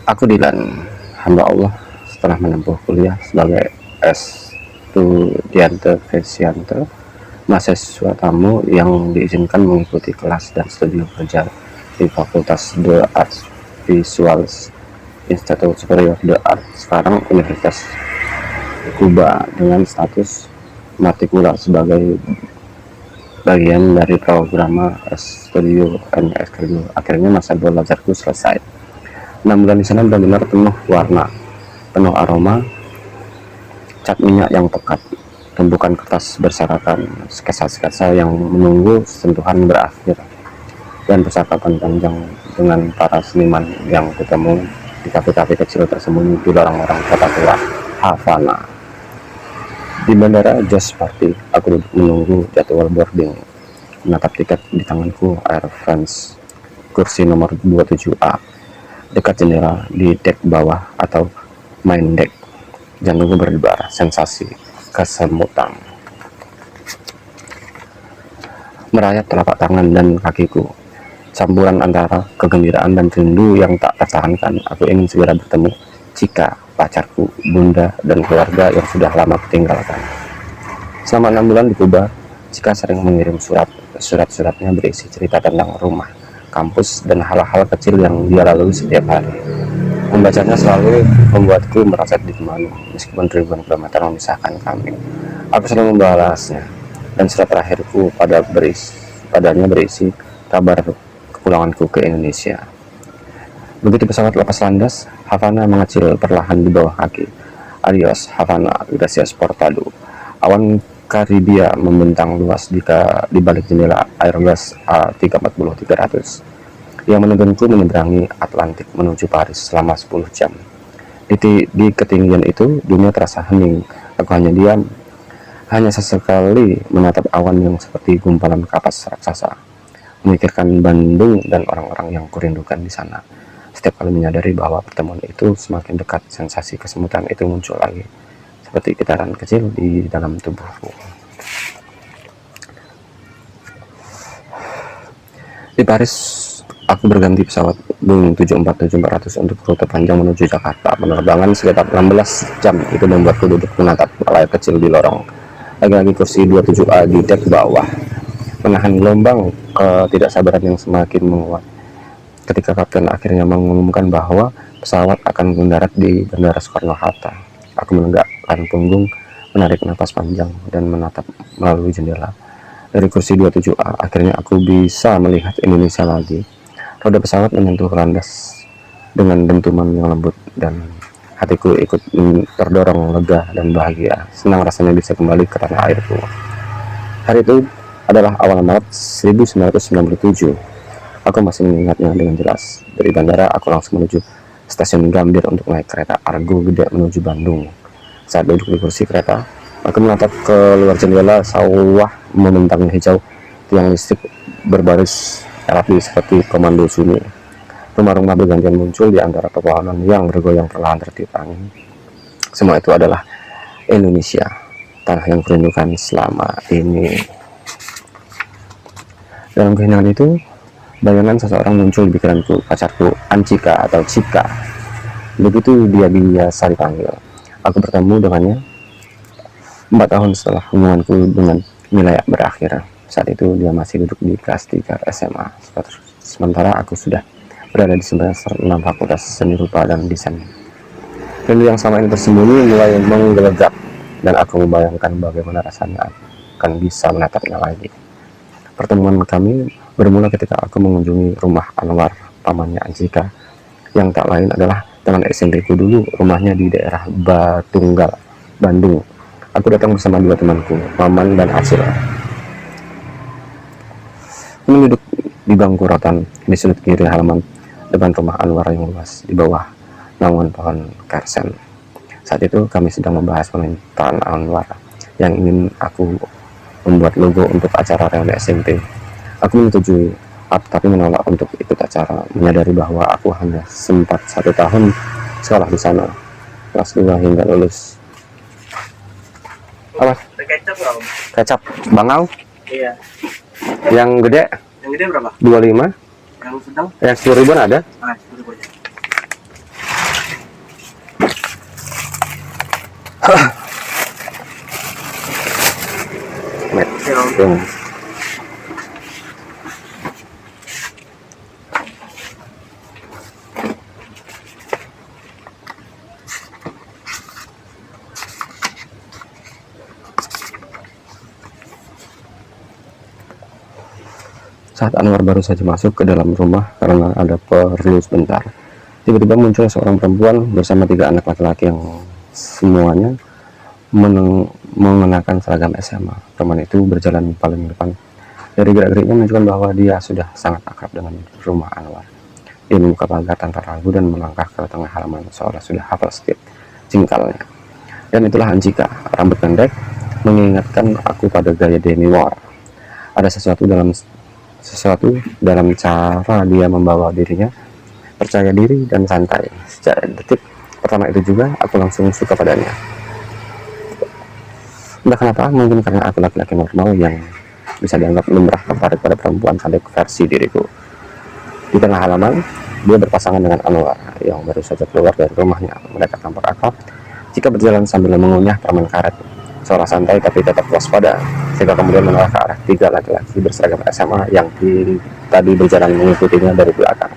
Aku Dilan, hamba Allah setelah menempuh kuliah sebagai Estudiante Vesiante, mahasiswa tamu yang diizinkan mengikuti kelas dan studi kerja di Fakultas de Arts Visuals Institut Superior de Arts, sekarang Universitas Kuba, dengan status matrikular sebagai bagian dari program Studio NSK. Akhirnya masa belajarku selesai. 6 bulan di sana benar-benar penuh warna, penuh aroma, cat minyak yang pekat, tumpukan kertas berserakan, sketsa-sketsa yang menunggu sentuhan berakhir, dan percakapan panjang dengan para seniman yang ketemu di kafe-kafe kecil tersembunyi di lorong-lorong kota tua Havana. Di bandara Just Party, aku duduk menunggu jadwal boarding, menatap tiket di tanganku. Air France, kursi nomor 27A, dekat jendela di dek bawah atau main deck. Jantungku berdebar, sensasi kesemutan merayap telapak tangan dan kakiku, campuran antara kegembiraan dan rindu yang tak tertahankan. Aku ingin segera bertemu Chika, pacarku, bunda, dan keluarga yang sudah lama kutinggalkan. Selama 6 bulan di Kuba, Chika sering mengirim surat-suratnya berisi cerita tentang rumah, kampus, dan hal-hal kecil yang dia lalui setiap hari. Membacanya selalu membuatku merasa ditemani, meskipun ribuan kilometer memisahkan kami. Aku selalu membalasnya, dan surat terakhirku padanya berisi kabar kepulanganku ke Indonesia. Begitu pesawat lepas landas, Havana mengecil perlahan di bawah kaki. Adios Havana, gracias por todo. Awan Karibia membentang luas di balik jendela Airbus A340-300 yang menuntunku menyeberangi Atlantik menuju Paris selama 10 jam. Di ketinggian itu, dunia terasa hening. Aku hanya diam, hanya sesekali menatap awan yang seperti gumpalan kapas raksasa, memikirkan Bandung dan orang-orang yang kurindukan di sana. Setiap kali menyadari bahwa pertemuan itu semakin dekat, sensasi kesemutan itu muncul lagi, seperti getaran kecil di dalam tubuhku. Di Paris, aku berganti pesawat Boeing 747-400 untuk rute panjang menuju Jakarta. Penerbangan sekitar 16 jam itu membuatku duduk menatap layar kecil di lorong. Lagi-lagi kursi 27A di dek bawah, menahan gelombang ketidaksabaran yang semakin menguat ketika kapten akhirnya mengumumkan bahwa pesawat akan mendarat di Bandara Soekarno-Hatta. Aku menegakkan punggung, menarik napas panjang, dan menatap melalui jendela. Dari kursi 27A, akhirnya aku bisa melihat Indonesia lagi. Roda pesawat menyentuh landas dengan dentuman yang lembut, dan hatiku ikut terdorong lega dan bahagia. Senang rasanya bisa kembali ke tanah airku. Hari itu adalah awal Maret 1997. Aku masih mengingatnya dengan jelas. Dari bandara, aku langsung menuju stasiun Gambir untuk naik kereta Argo Gede menuju Bandung. Saat duduk di kursi kereta, aku menatap ke luar jendela. Sawah membentang hijau, tiang listrik berbaris rapi seperti komando sunyi. Rumah-rumah bergantian muncul di antara pepohonan yang bergoyang perlahan tertiup angin. Semua itu adalah Indonesia, tanah yang kurindukan selama ini. Dalam keheningan itu, bayangan seseorang muncul di pikiranku, pacarku, Ancika atau Cika. Begitu dia biasa dipanggil. Aku bertemu dengannya 4 tahun setelah hubunganku dengan Milaya berakhir. Saat itu dia masih duduk di kelas 3 SMA, sementara aku sudah berada di semester 6 Fakultas Seni Rupa dan Desain. Rindu yang sama ini tersembunyi mulai menggelegak, dan aku membayangkan bagaimana rasanya akan bisa menatapnya lagi. Pertemuan kami bermula ketika aku mengunjungi rumah Anwar, pamannya Anjika, yang tak lain adalah teman SMP ku dulu. Rumahnya di daerah Batunggal, Bandung. Aku datang bersama 2 temanku, Maman dan Acil. Kami duduk di bangku rotan di sudut kiri halaman depan rumah Anwar yang luas di bawah naungan pohon kersen. Saat itu kami sedang membahas permintaan Anwar yang ingin aku membuat logo untuk acara reuni SMP. Aku menyetujui, tapi menolak untuk ikut acara, menyadari bahwa aku hanya sempat 1 tahun sekolah di sana, kelas 2 hingga lulus. Apa? Kecap berapa? Kecap bangau? Iya. Yang gede? Yang gede berapa? 25. Yang sedang? Yang 10 ribuan ada? Ah, 10 ribu aja. langsung. Saat Anwar baru saja masuk ke dalam rumah karena ada perlu sebentar, tiba-tiba muncul seorang perempuan bersama 3 anak laki-laki yang semuanya mengenakan seragam SMA. Perempuan itu berjalan paling depan. Dari gerak-geriknya menunjukkan bahwa dia sudah sangat akrab dengan rumah Anwar. Dia membuka pagar tanpa ragu dan melangkah ke tengah halaman seolah sudah hafal setiap jengkalnya. Dan itulah Anjika, rambut pendek, mengingatkan aku pada gaya Demi Moore. Ada sesuatu dalam cara dia membawa dirinya, percaya diri dan santai. Sejak detik pertama itu juga aku langsung suka padanya. Entah kenapa, mungkin karena aku laki-laki normal yang bisa dianggap lumrah tertarik pada perempuan cantik versi diriku. Di tengah halaman, dia berpasangan dengan Anwar yang baru saja keluar dari rumahnya. Mereka tampak akrab jika berjalan sambil mengunyah permen karet, seolah santai tapi tetap waspada. Jika kemudian menoleh ke arah 3 laki-laki berseragam SMA yang tadi berjalan mengikutinya dari belakang.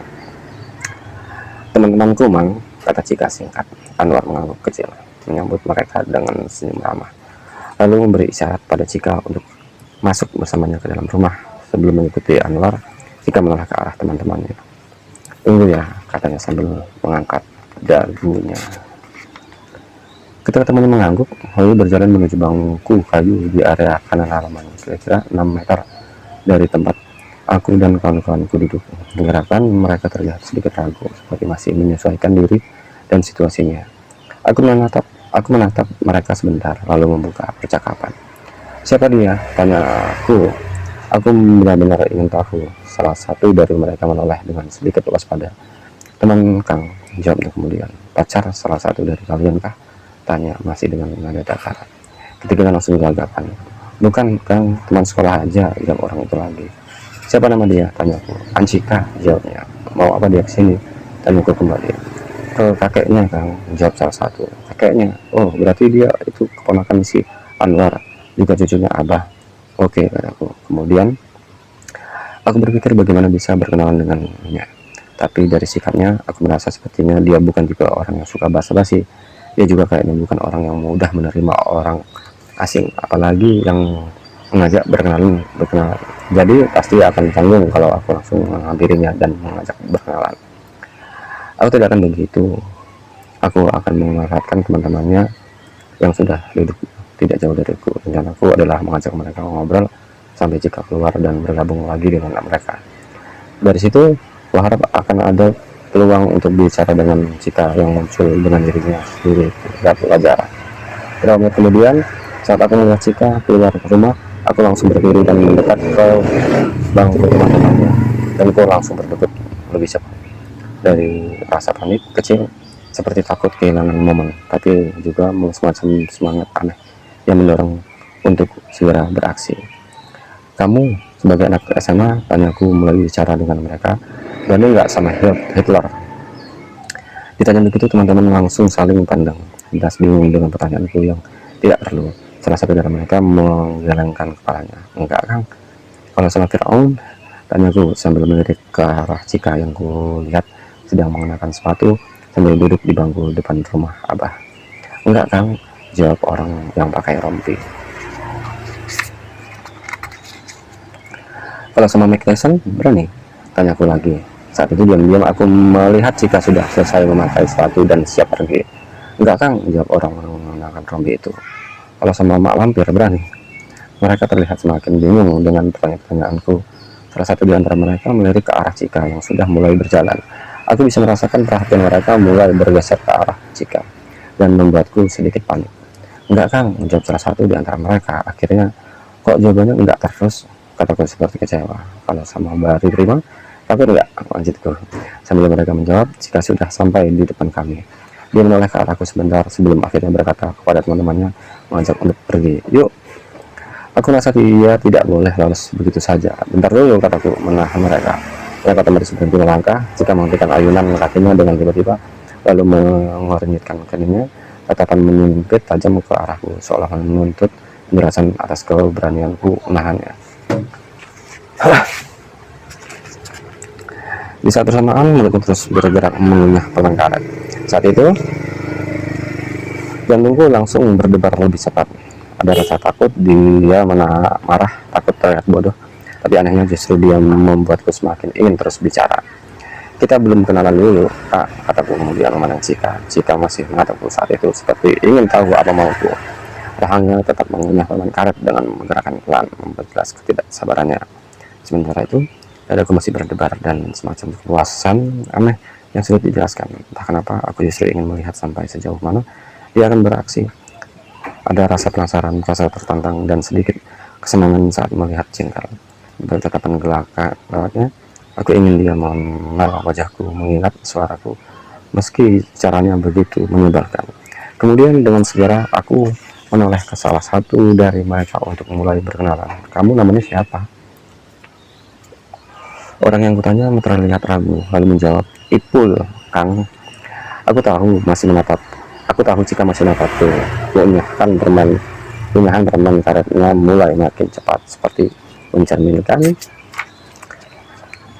Teman-temanku, Mang, kata Cika singkat. Anwar mengangguk kecil, menyambut mereka dengan senyum ramah, lalu memberi isyarat pada Cika untuk masuk bersamanya ke dalam rumah. Sebelum mengikuti Anwar, Cika menoleh ke arah teman-temannya. Tunggu ya, katanya sambil mengangkat dagunya. Ketika temannya mengangguk, Holly berjalan menuju bangku kayu di area kanan halaman, kira-kira 6 meter dari tempat aku dan kawan-kawanku duduk. Gerakan mereka terlihat sedikit ragu, seperti masih menyesuaikan diri dan situasinya. Aku menatap mereka sebentar, lalu membuka percakapan. Siapa dia? Tanya aku. Aku benar-benar ingin tahu. Salah satu dari mereka menoleh dengan sedikit waspada. Teman Kang, jawabnya kemudian. Pacar salah satu dari kalian kah? Tanya masih dengan nada datar. Ketika langsung gagapan. Bukan Kang, teman sekolah aja, jawab orang itu lagi. Siapa nama dia? Tanyaku. Anjika, jawabnya. Mau apa dia kesini? Tanyaku kembali. Ke kakeknya Kang, jawab salah satu. Kakeknya? Oh, berarti dia itu keponakan si Anwar, juga cucunya Abah. Oke, kataku. Kemudian aku berpikir bagaimana bisa berkenalan dengannya. Tapi dari sikapnya, aku merasa sepertinya dia bukan tipe orang yang suka basa-basi. Dia juga kayaknya bukan orang yang mudah menerima orang asing, apalagi yang mengajak berkenalan. Jadi pasti akan canggung kalau aku langsung menghampirinya dan mengajak berkenalan. Aku tidak akan begitu. Aku akan memanfaatkan teman-temannya yang sudah duduk tidak jauh dariku. Dan aku adalah mengajak mereka ngobrol sampai Cika keluar dan bergabung lagi dengan mereka. Dari situ, aku harap akan ada peluang untuk bicara dengan Cika yang muncul dengan dirinya sendiri. Tidak wajar. Beberapa menit kemudian, saat aku melihat Cika keluar ke rumah, aku langsung berdiri dan mendekat ke bangku teman-temannya. Dan aku langsung berdebat lebih cepat. Dari rasa panik kecil, seperti takut kehilangan momen, tapi juga semacam semangat aneh yang mendorong untuk segera beraksi. Kamu sebagai anak SMA, tanyaku mulai bicara dengan mereka, berani nggak sama Hitler? Ditanya begitu, teman-teman langsung saling pandang. Jelas bingung dengan pertanyaanku yang tidak perlu. Salah satu dari mereka menggelengkan kepalanya. Enggak Kang, kalau sama Fir'aun, tanyaku sambil melirik ke arah Cika yang ku lihat sedang mengenakan sepatu sambil duduk di bangku depan rumah Abah. Enggak Kang, jawab orang yang pakai rompi. Kalau sama Mike Tyson, berani? Tanyaku lagi. Saat itu diam-diam aku melihat Cika sudah selesai memakai sepatu dan siap pergi. Enggak Kang, jawab orang mengenakan rompi itu. Kalau sama Mak Lampir, berani? Mereka terlihat semakin bingung dengan pertanyaanku. Salah satu di antara mereka melirik ke arah Cika yang sudah mulai berjalan. Aku bisa merasakan perhatian mereka mulai bergeser ke arah Cika dan membuatku sedikit panik. Enggak Kang, menjawab salah satu di antara mereka. Akhirnya, kok jawabannya enggak terus? Kataku seperti kecewa. Kalau sama Bari terima, tapi enggak, lanjutku. Sambil mereka menjawab, Cika sudah sampai di depan kami. Dia menoleh ke arahku sebentar sebelum akhirnya berkata kepada teman-temannya mengajak untuk pergi. Yuk. Aku rasa dia tidak boleh lolos begitu saja. Bentar dulu, kataku menahan mereka. Mereka kembali berhenti melangkah. Cika menghentikan ayunan kakinya dengan tiba-tiba, lalu mengernyitkan keningnya. Tatapan menyempit tajam ke arahku, seolah menuntut penjelasan atas keberanianku menahannya. Di saat bersamaan mulutku terus bergerak mengunyah permen karet. Saat itu jantungku langsung berdebar lebih cepat. Ada rasa takut, dia marah, takut terlihat bodoh. Tapi anehnya justru dia membuatku semakin ingin terus bicara. Kita belum kenalan dulu, Kak, kataku kemudian memandang Cika. Cika masih menatapku saat itu seperti ingin tahu apa mauku. Rahangnya tetap mengunyah permen karet dengan menggerakkan pelan, membuat jelas ketidaksabarannya. Sementara itu, dadaku masih berdebar dan semacam kepuasan aneh yang sulit dijelaskan. Entah kenapa, aku justru ingin melihat sampai sejauh mana dia akan beraksi. Ada rasa penasaran, rasa tertantang, dan sedikit kesenangan saat melihat jengkal. Bertatapan gelaknya, aku ingin dia mengenal wajahku, mengingat suaraku, meski caranya begitu menyebalkan. Kemudian dengan segera aku menoleh ke salah satu dari mereka untuk mulai berkenalan. Kamu namanya siapa? Orang yang kutanya terlihat ragu, lalu menjawab, Ipul, Kang. Aku tahu jika masih menatapku. Kunyahan permen karetnya mulai makin cepat, seperti mencerminkan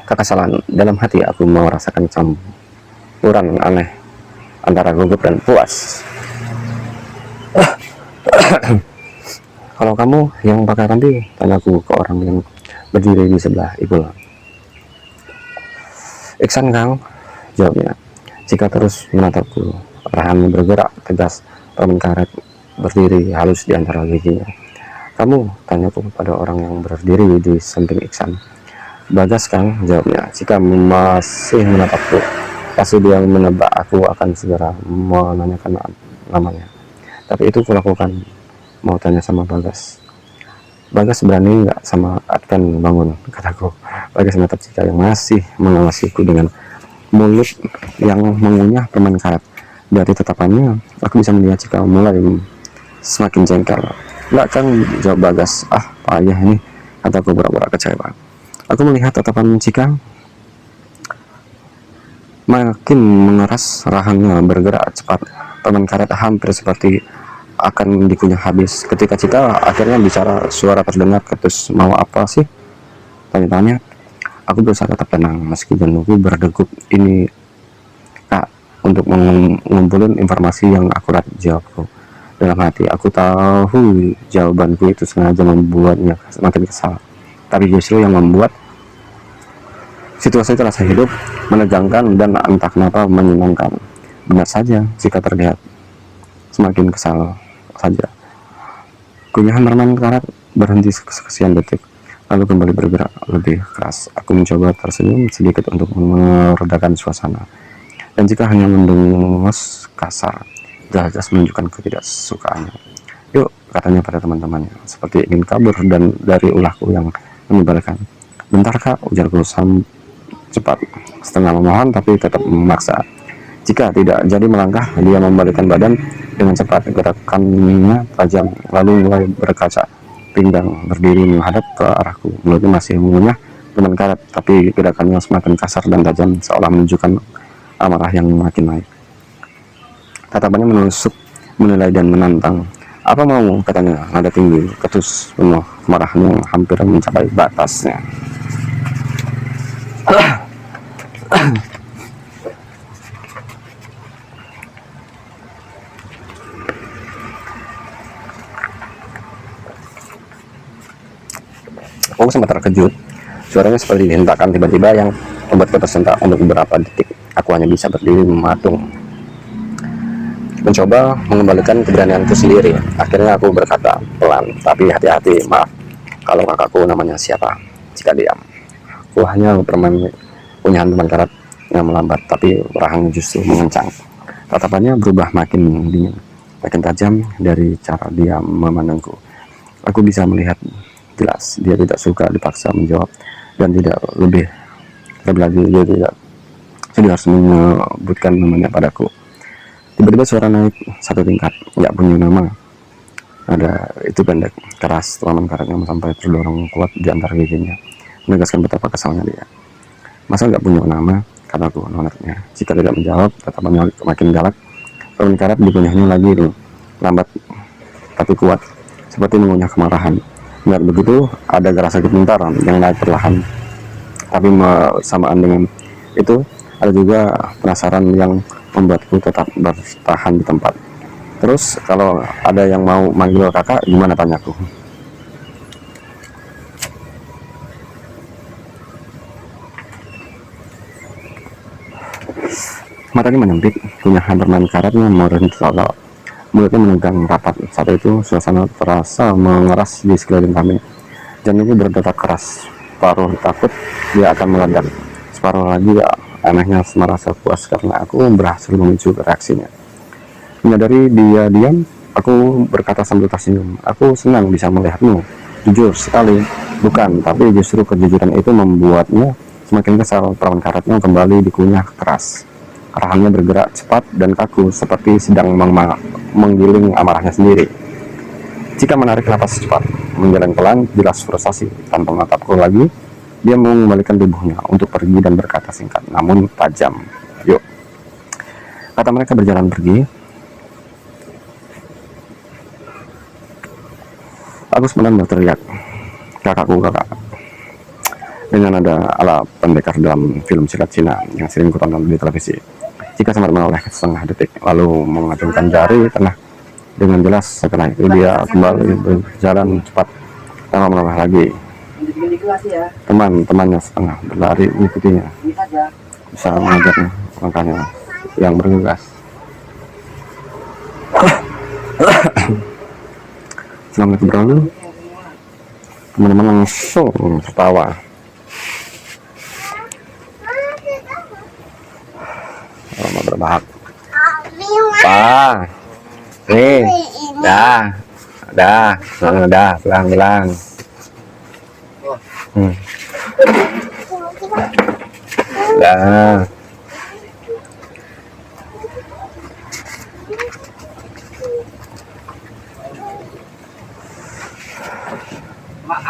kekesalan. Dalam hati aku merasakan campuran aneh antara gugup dan puas. Kalau kamu yang pakai rompi, tanyaku ke orang yang berdiri di sebelah Ipul. Iksan, Kang, jawabnya. Jika terus menatapku, rahangnya bergerak tegas, permen karet berdiri halus di antara giginya. Kamu, tanyaku pada orang yang berdiri di samping Iksan. Bagas, Kang, jawabnya. Jika masih menatapku, pasti dia menebak aku akan segera menanyakan namanya. Tapi itu kulakukan, mau tanya sama Bagas. Bagas berani nggak sama Adkan bangun, kataku. Bagas menatap Cika yang masih mengawasiku dengan mulut yang mengunyah permen karet. Dari tatapannya, aku bisa melihat Cika mulai semakin jengkel. Nggak, Kang, jawab Bagas. Ah, payah ini, kataku pura-pura kecewa. Aku melihat tatapan Cika makin mengeras, rahangnya bergerak cepat. Permen karet hampir seperti akan dikunyah habis. Ketika Cika akhirnya bicara, suara terdengar ketus. Mau apa sih? Tanya-tanya. Aku berusaha tetap tenang meski jantungku berdegup. Ini, Kak, untuk mengumpulin informasi yang akurat, jawabku. Dalam hati, aku tahu jawabanku itu sengaja membuatnya semakin kesal. Tapi justru yang membuat situasi terasa hidup, menegangkan, dan entah kenapa menyenangkan. Benar saja, Cika terlihat semakin kesal saja. Kunyahan permen karet berhenti sekian detik, lalu kembali bergerak lebih keras. Aku mencoba tersenyum sedikit untuk meredakan suasana, dan Cika hanya mendengus kasar, jelas-jelas menunjukkan ketidaksukaannya. Yuk, katanya pada teman-temannya, seperti ingin kabur dan dari ulahku yang menyebalkan. Bentar, Kak, ujarku cepat, setengah memohon tapi tetap memaksa. Jika tidak jadi melangkah, dia membalikkan badan dengan cepat, gerakannya tajam, lalu mulai berkaca pinggang, berdiri menghadap ke arahku. Mulutnya masih mengunyah permen karet, tapi gerakannya semakin kasar dan tajam, seolah menunjukkan amarah yang makin naik. Tatapannya menusuk, menilai, dan menantang. Apa mau, katanya, nada tinggi, ketus, penuh kemarahan yang hampir mencapai batasnya. Aku sempat terkejut. Suaranya seperti dihentakan tiba-tiba yang membuatku tersentak untuk beberapa detik. Aku hanya bisa berdiri mematung, mencoba mengembalikan keberanianku sendiri. Akhirnya aku berkata pelan, tapi hati-hati, maaf, kalau kakakku namanya siapa? Jika diam. Aku hanya kunyahan permen karet yang melambat, tapi rahangnya justru mengencang. Tatapannya berubah makin dingin, makin tajam dari cara dia memandangku. Aku bisa melihat jelas dia tidak suka dipaksa menjawab, dan lebih lagi dia harus menyebutkan namanya padaku. Tiba-tiba suara naik satu tingkat, nggak punya nama. Ada itu pendek, keras, permen karetnya sampai terdorong kuat di antara giginya, menegaskan betapa kesalnya dia. Masa nggak punya nama, kataku nonetnya. Jika tidak menjawab, tatapannya makin galak. Permen karet dikunyahnya lagi nih, lambat tapi kuat, seperti mengunyah kemarahan. Melihat begitu, ada rasa gemetar yang naik perlahan. Tapi bersamaan dengan itu, ada juga penasaran yang membuatku tetap bertahan di tempat. Terus kalau ada yang mau manggil kakak, gimana, tanyaku. Matanya menyempit, kunyahan bermain karatnya meren tertawa. Mulutnya menegang rapat. Saat itu suasana terasa mengeras di sekeliling kami. Jantungku berdetak keras. Separuh takut dia akan meledak. Separuh lagi anehnya merasa puas karena aku berhasil memicu reaksinya. Menyadari dia diam, aku berkata sambil tersenyum, aku senang bisa melihatmu. Jujur sekali, bukan, tapi justru kejujuran itu membuatnya semakin kesal. Perawan karatnya kembali dikunyah keras. Arahannya bergerak cepat dan kaku, seperti sedang menggiling amarahnya sendiri. Jika menarik napas cepat, menjalan pelan, jelas frustasi. Tanpa menatapku lagi, dia mengembalikan tubuhnya untuk pergi dan berkata singkat, namun tajam. Yuk. Kata mereka berjalan pergi. Aku spontan berteriak, kakakku, kakak. Dengan ada ala pendekar dalam film silat Cina yang sering kutonton di televisi. Jika sempat menoleh setengah detik, lalu mengacungkan jari tengah dengan jelas. Setelah itu dia kembali berjalan cepat tanpa menoleh lagi. Teman-temannya setengah berlari mengikutinya, bisa mengajarnya langkahnya yang bergegas. Selama itu berlalu, teman-teman langsung tertawa. Lama berbahak. Pak, nih, dah, pelan-pelan. Dah.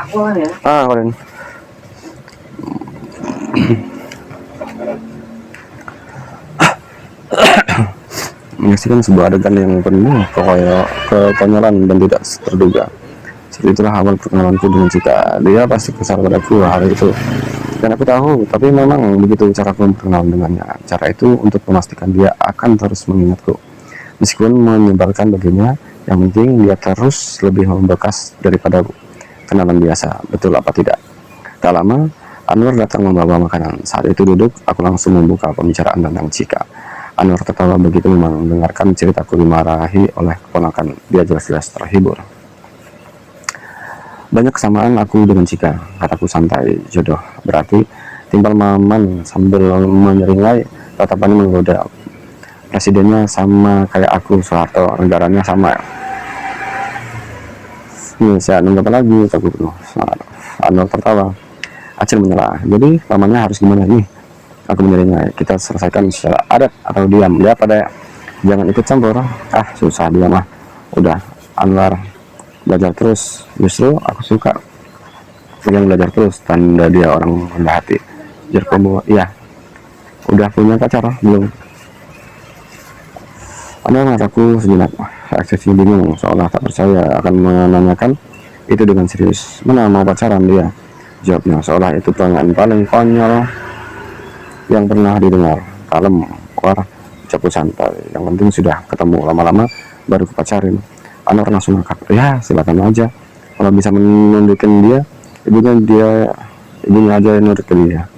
Kalian. Menyaksikan sebuah adegan yang penuh kekonyolan dan tidak terduga. Seperti itulah awal perkenalanku dengan Cika. Dia pasti kesal padaku hari itu, dan aku tahu, tapi memang begitu caraku berkenalan dengannya. Cara itu untuk memastikan dia akan terus mengingatku, meskipun menyebalkan baginya. Yang penting dia terus lebih membekas daripada kenalan biasa. Betul apa tidak? Tak lama, Anwar datang membawa makanan. Saat itu duduk, aku langsung membuka pembicaraan tentang Cika. Anwar tertawa begitu mendengarkan ceritaku dimarahi oleh keponakan. Dia jelas-jelas terhibur. Banyak kesamaan aku dengan Cika, kataku santai. Jodoh berarti, timpal Maman sambil menyeringai. Tatapannya menggoda. Presidennya sama kayak aku, Soeharto. Negaranya sama. Nih, saya nunggu apa lagi? Takut. Anwar tertawa. Acil menyela. Jadi pamannya harus gimana nih? Aku menyeringai. Kita selesaikan secara adat atau diam. Dia pada jangan ikut campur. Susah diam lah. Udah, Anwar belajar terus. Justru aku suka yang belajar terus. Tanda dia orang rendah hati. Jerkobo, iya. Udah punya pacar belum? Anwar mataku sejenak. Ekspresinya bingung, seolah tak percaya akan menanyakan itu dengan serius. Mana mau pacaran dia? Jawabnya seolah itu pertanyaan paling konyol yang pernah didengar. Kalem, war, ucapku santai. Yang penting sudah ketemu, lama-lama baru kepacarin. Anwar langsung ngakak. Ya, silakan aja. Kalau bisa menundukin dia, ibunya aja yang nurut ke dia.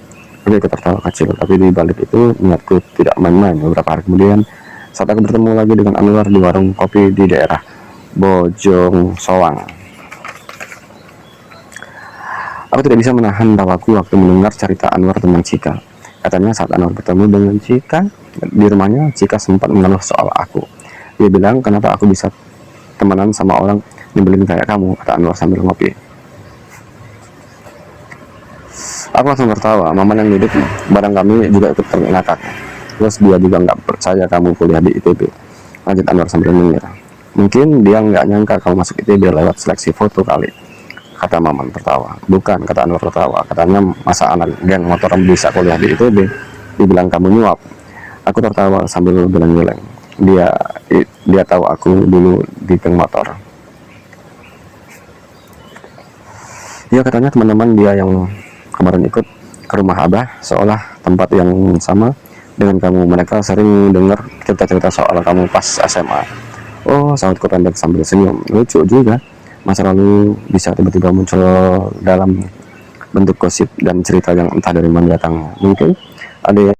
Oke, aku tertawa kecil. Tapi di balik itu niatku tidak main-main. Beberapa hari kemudian, saat aku bertemu lagi dengan Anwar di warung kopi di daerah Bojong Soang, aku tidak bisa menahan tawaku waktu mendengar cerita Anwar tentang Cika. Katanya saat Anwar bertemu dengan Cika di rumahnya, Cika sempat mengeluh soal aku. Dia bilang, kenapa aku bisa temenan sama orang nyebelin kayak kamu, kata Anwar sambil ngopi. Aku langsung tertawa. Maman yang duduk bareng kami juga ikut ngakak. Terus dia juga nggak percaya kamu kuliah di ITB, lanjut Anwar sambil nyengir. Mungkin dia nggak nyangka kamu masuk ITB lewat seleksi foto kali, kata Maman tertawa. Bukan, kata Anwar tertawa. Katanya masa anak geng motor bisa kuliah di ITB, dibilang kamu nyuap. Aku tertawa sambil geleng-geleng. Dia tahu aku dulu di geng motor. Ya katanya teman-teman dia yang kemarin ikut ke rumah Abah, seolah tempat yang sama dengan kamu. Mereka sering dengar cerita-cerita soal kamu pas SMA. Oh, sahutku pendek sambil senyum. Lucu juga, masa lalu bisa tiba-tiba muncul dalam bentuk gosip dan cerita yang entah dari mana datang. Mungkin ada yang